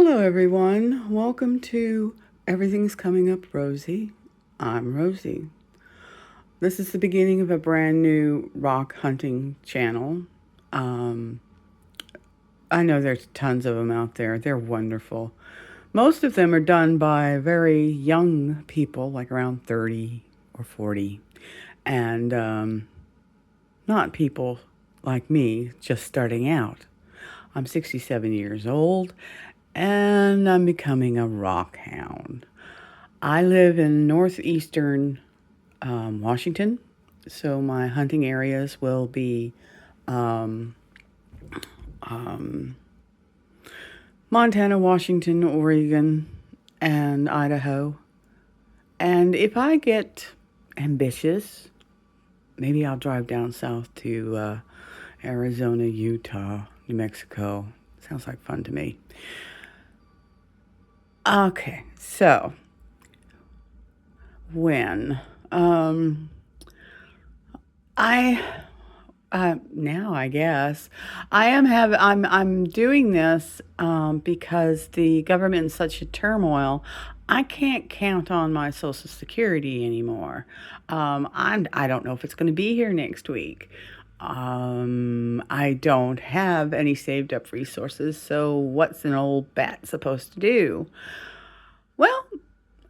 Hello, everyone. Welcome to Everything's Coming Up, Rosey. I'm Rosey. This is the beginning of a brand new rock hunting channel. Um, I know there's tons of them out there. They're wonderful. Most of them are done by very young people, like around 30 or 40, and not people like me just starting out. I'm 67 years old and I'm becoming a rock hound. I live in northeastern Washington, so my hunting areas will be um, um, Montana, Washington, Oregon, and Idaho. And if I get ambitious, maybe I'll drive down south to Arizona, Utah, New Mexico. Sounds like fun to me. Okay, so when I now I guess I'm doing this because the government is such a turmoil. I can't count on my Social Security anymore. I don't know if it's going to be here next week. I don't have any saved up resources, so what's an old bat supposed to do? Well,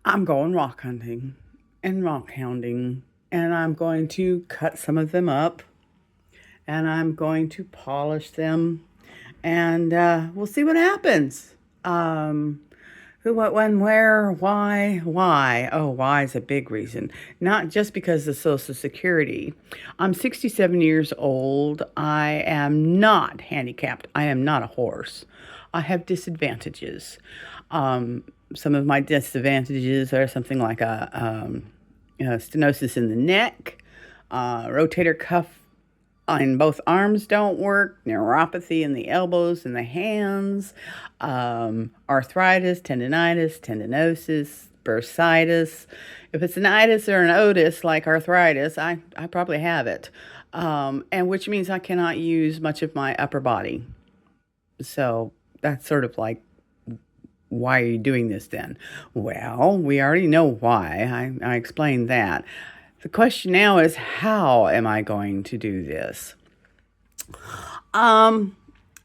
I'm going rock hunting and rock hounding, and I'm going to cut some of them up and I'm going to polish them, and we'll see what happens. Who, what, when, where, why, why? Oh, why is a big reason. Not just because of Social Security. I'm 67 years old. I am not handicapped. I am not a horse. I have disadvantages. Some of my disadvantages are something like stenosis in the neck, rotator cuff in both arms don't work, neuropathy in the elbows and the hands, arthritis, tendonitis, tendinosis, bursitis. If it's an itis or an otis like arthritis, I probably have it, and which means I cannot use much of my upper body. So that's sort of like, why are you doing this then? Well, we already know why. I explained that. The question now is, how am I going to do this? Um,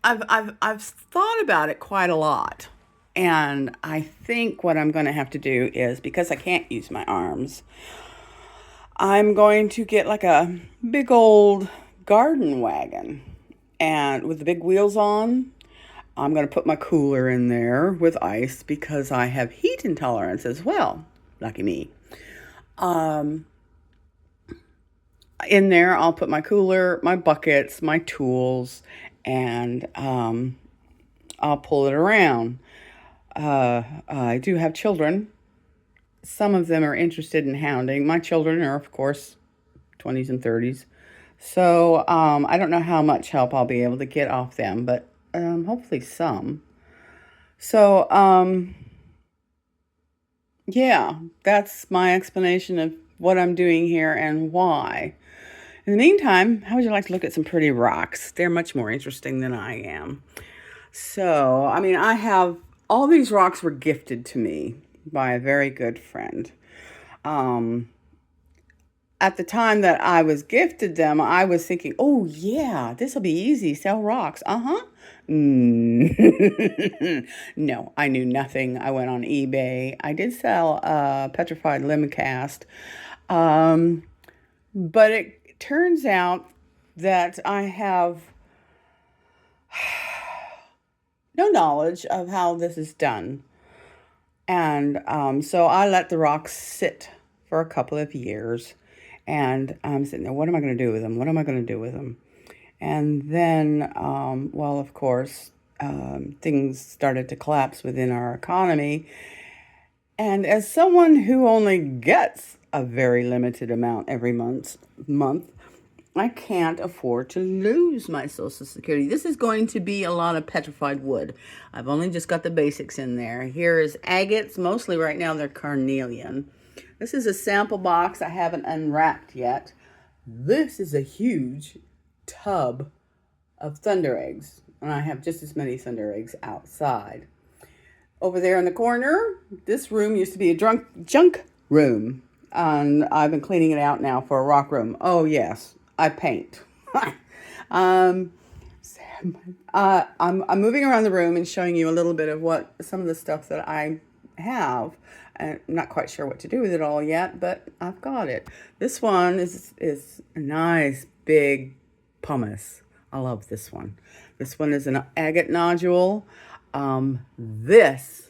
I've thought about it quite a lot. And I think what I'm going to have to do is, because I can't use my arms, I'm going to get like a big old garden wagon and with the big wheels on. I'm going to put my cooler in there with ice because I have heat intolerance as well. Lucky me. Um, in there, I'll put my cooler, my buckets, my tools, and I'll pull it around. I do have children. Some of them are interested in hounding. My children are, of course, 20s and 30s. So I don't know how much help I'll be able to get off them, but hopefully some. So, yeah, that's my explanation of what I'm doing here and why. In the meantime, how would you like to look at some pretty rocks? They're much more interesting than I am. So, I mean, I have all these rocks were gifted to me by a very good friend. Um, at the time that I was gifted them, I was thinking, oh, yeah, this will be easy. Sell rocks. Uh-huh. No, I knew nothing. I went on eBay. I did sell a petrified limb cast. Um, but it turns out that I have no knowledge of how this is done. And so I let the rocks sit for a couple of years. And I'm sitting there, what am I going to do with them? What am I going to do with them? And then, well, of course, things started to collapse within our economy. And as someone who only gets a very limited amount every month, I can't afford to lose my Social Security. This is going to be a lot of petrified wood. I've only just got the basics in there. Here is agates. Mostly right now they're carnelian. This is a sample box I haven't unwrapped yet. This is a huge tub of thunder eggs. And I have just as many thunder eggs outside. Over there in the corner, this room used to be a junk room. And I've been cleaning it out now for a rock room. Oh, yes, I paint. um, I'm moving around the room and showing you a little bit of what some of the stuff that I have. I'm not quite sure what to do with it all yet, but I've got it. This one is a nice big pumice. I love this one. This one is an agate nodule. This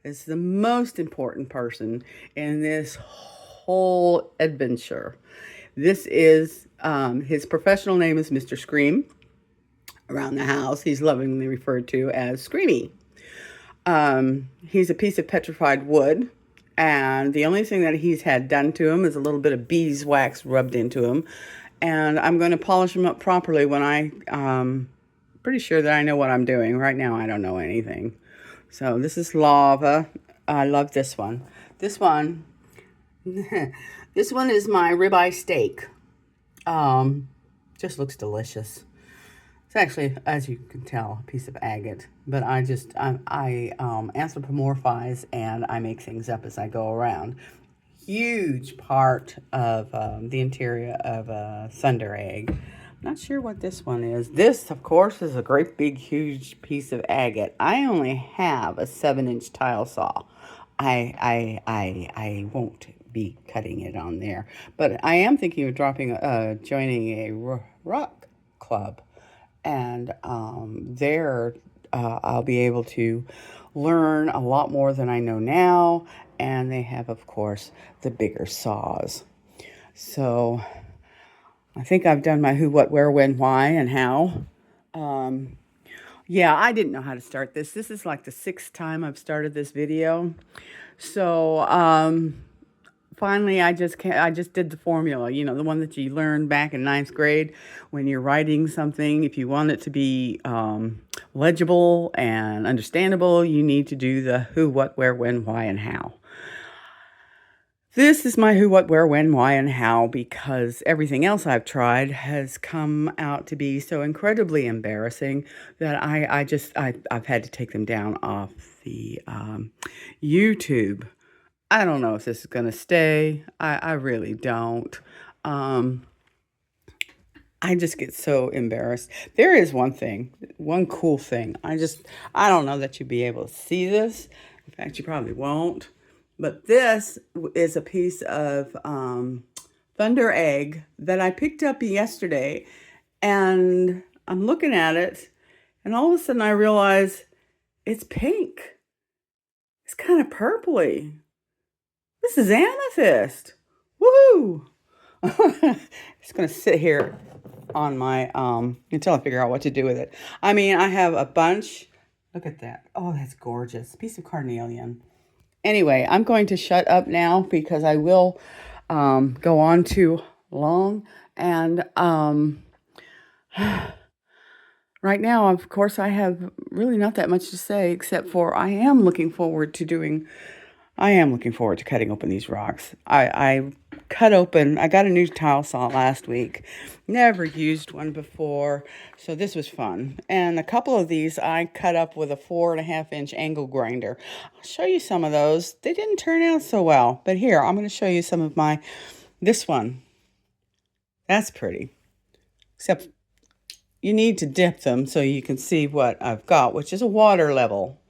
is the most important person in this whole adventure. This is his professional name is Mr. Scream. Around the house, he's lovingly referred to as Screamy. He's a piece of petrified wood, and the only thing that he's had done to him is a little bit of beeswax rubbed into him. And I'm going to polish him up properly when pretty sure that I know what I'm doing. Right now, I don't know anything. So this is lava. I love this one. This one, this one is my ribeye steak. Just looks delicious. It's actually, as you can tell, a piece of agate. But I anthropomorphize and I make things up as I go around. Huge part of the interior of a thunder egg. Not sure what this one is. This, of course, is a great big huge piece of agate. I only have a 7-inch tile saw. I won't be cutting it on there, but I am thinking of joining a rock club, and there I'll be able to learn a lot more than I know now. And they have, of course, the bigger saws. So I think I've done my who, what, where, when, why, and how. Yeah, I didn't know how to start this. This is like the 6th time I've started this video. So finally, I just did the formula, the one that you learned back in 9th grade when you're writing something. If you want it to be legible and understandable, you need to do the who, what, where, when, why, and how. This is my who, what, where, when, why, and how, because everything else I've tried has come out to be so incredibly embarrassing that I've had to take them down off the YouTube. I don't know if this is going to stay. I really don't. I just get so embarrassed. There is one cool thing. I don't know that you'll be able to see this. In fact, you probably won't. But this is a piece of thunder egg that I picked up yesterday, and I'm looking at it, and all of a sudden I realize it's pink. It's kind of purpley. This is amethyst. Woohoo! It's going to sit here on my, until I figure out what to do with it. I mean, I have a bunch. Look at that. Oh, that's gorgeous. Piece of carnelian. Anyway, I'm going to shut up now because I will go on too long. And right now, of course, I have really not that much to say, except for I am looking forward to cutting open these rocks. I got a new tile saw last week. Never used one before, so this was fun. And a couple of these I cut up with a 4.5-inch angle grinder. I'll show you some of those. They didn't turn out so well, but here, I'm going to show you some of this one. That's pretty. Except you need to dip them so you can see what I've got, which is a water level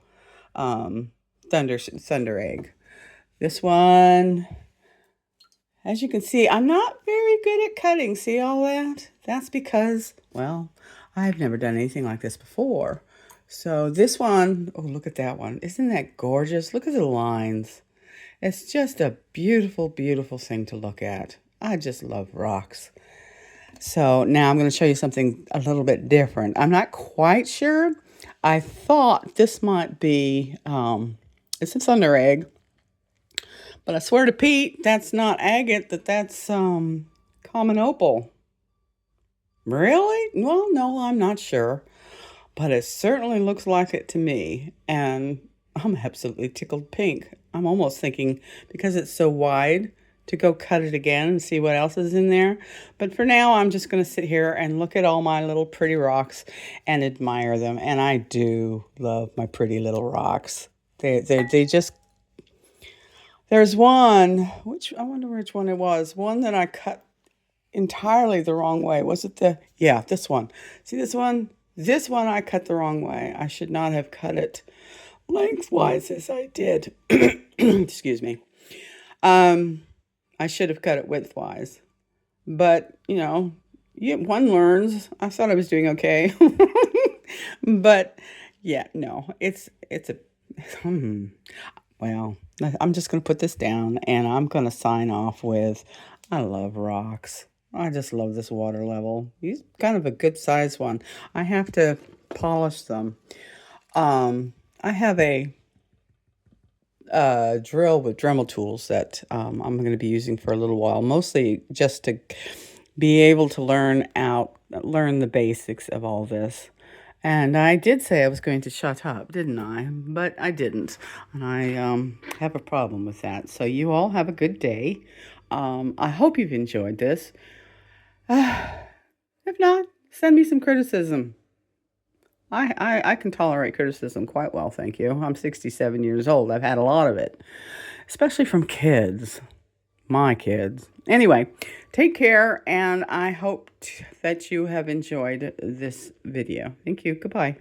thunder egg. This one, as you can see, I'm not very good at cutting. See all that? That's because, well, I've never done anything like this before. So this one, oh, look at that one. Isn't that gorgeous? Look at the lines. It's just a beautiful, beautiful thing to look at. I just love rocks. So now I'm going to show you something a little bit different. I'm not quite sure. I thought this might be, it's a thunder egg. But I swear to Pete, that's not agate, that's common opal. Really? Well, no, I'm not sure. But it certainly looks like it to me. And I'm absolutely tickled pink. I'm almost thinking, because it's so wide, to go cut it again and see what else is in there. But for now, I'm just going to sit here and look at all my little pretty rocks and admire them. And I do love my pretty little rocks. They just, there's one, which, I wonder which one it was. One that I cut entirely the wrong way. Was it yeah, this one. See this one? This one I cut the wrong way. I should not have cut it lengthwise as I did. Excuse me. I should have cut it widthwise. But, one learns. I thought I was doing okay. But yeah, no, it's a, well, I'm just going to put this down and I'm going to sign off with, I love rocks. I just love this water level. He's kind of a good size one. I have to polish them. I have a drill with Dremel tools that I'm going to be using for a little while, mostly just to be able to learn the basics of all this. And I did say I was going to shut up, didn't I? But I didn't. And I have a problem with that. So you all have a good day. I hope you've enjoyed this. If not, send me some criticism. I can tolerate criticism quite well, thank you. I'm 67 years old. I've had a lot of it, especially from kids. My kids. Anyway, take care, and I hope that you have enjoyed this video. Thank you. Goodbye.